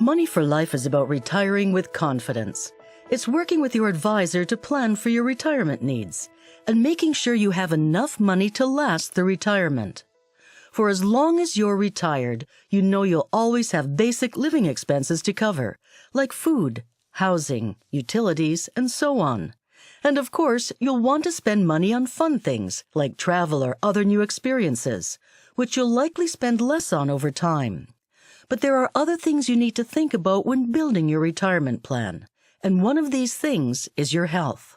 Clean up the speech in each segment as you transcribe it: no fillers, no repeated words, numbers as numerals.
Money for Life is about retiring with confidence. It's working with your advisor to plan for your retirement needs and making sure you have enough money to last the retirement. For as long as you're retired, you know you'll always have basic living expenses to cover, like food, housing, utilities, and so on. And of course, you'll want to spend money on fun things like travel or other new experiences, which you'll likely spend less on over time. But there are other things you need to think about when building your retirement plan, and one of these things is your health.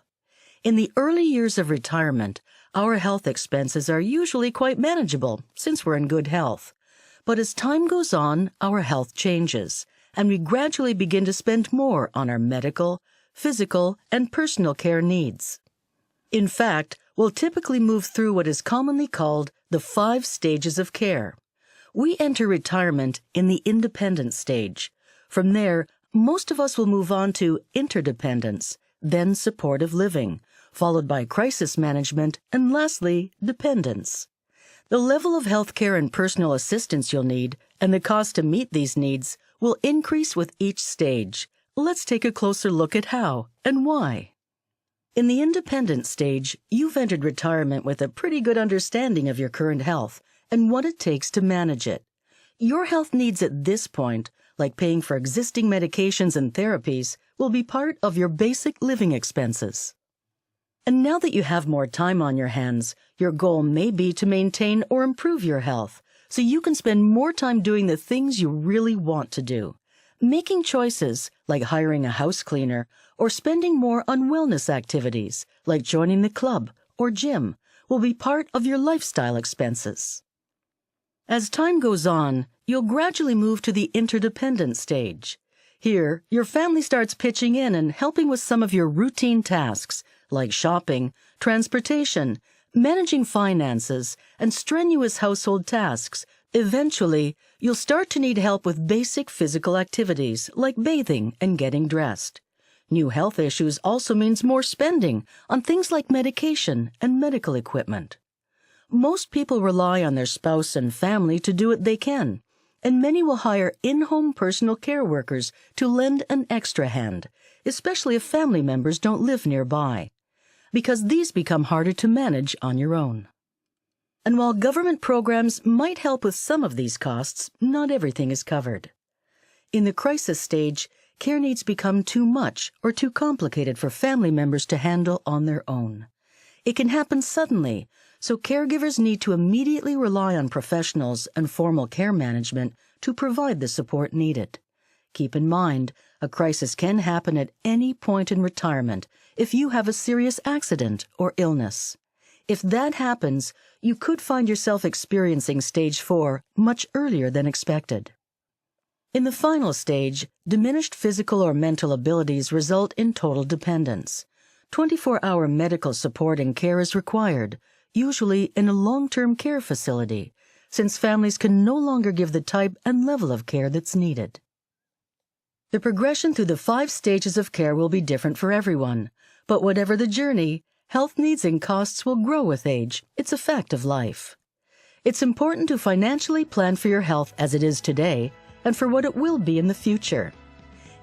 In the early years of retirement, our health expenses are usually quite manageable since we're in good health. But as time goes on, our health changes, and we gradually begin to spend more on our medical, physical, and personal care needs. In fact, we'll typically move through what is commonly called the 5 stages of care. We enter retirement in the independent stage. From there, most of us will move on to interdependence, then supportive living, followed by crisis management, and lastly, dependence. The level of health care and personal assistance you'll need, and the cost to meet these needs, will increase with each stage. Let's take a closer look at how and why. In the independent stage, you've entered retirement with a pretty good understanding of your current health and what it takes to manage it. Your health needs at this point, like paying for existing medications and therapies, will be part of your basic living expenses. And now that you have more time on your hands, your goal may be to maintain or improve your health, so you can spend more time doing the things you really want to do. Making choices, like hiring a house cleaner, or spending more on wellness activities, like joining the club or gym, will be part of your lifestyle expenses. As time goes on, you'll gradually move to the interdependent stage. Here, your family starts pitching in and helping with some of your routine tasks, like shopping, transportation, managing finances, and strenuous household tasks. Eventually, you'll start to need help with basic physical activities, like bathing and getting dressed. New health issues also means more spending on things like medication and medical equipment. Most people rely on their spouse and family to do what they can, and many will hire in-home personal care workers to lend an extra hand, especially if family members don't live nearby, because these become harder to manage on your own. And while government programs might help with some of these costs, not everything is covered. In the crisis stage, care needs become too much or too complicated for family members to handle on their own. It can happen suddenly, so caregivers need to immediately rely on professionals and formal care management to provide the support needed. Keep in mind, a crisis can happen at any point in retirement if you have a serious accident or illness. If that happens, you could find yourself experiencing stage 4 much earlier than expected. In the final stage, diminished physical or mental abilities result in total dependence. 24-hour medical support and care is required, usually in a long-term care facility, since families can no longer give the type and level of care that's needed. The progression through the 5 stages of care will be different for everyone, but whatever the journey, health needs and costs will grow with age. It's a fact of life. It's important to financially plan for your health as it is today and for what it will be in the future.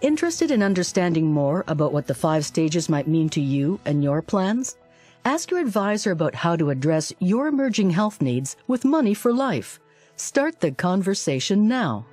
Interested in understanding more about what the 5 stages might mean to you and your plans? Ask your advisor about how to address your emerging health needs with Money for Life. Start the conversation now.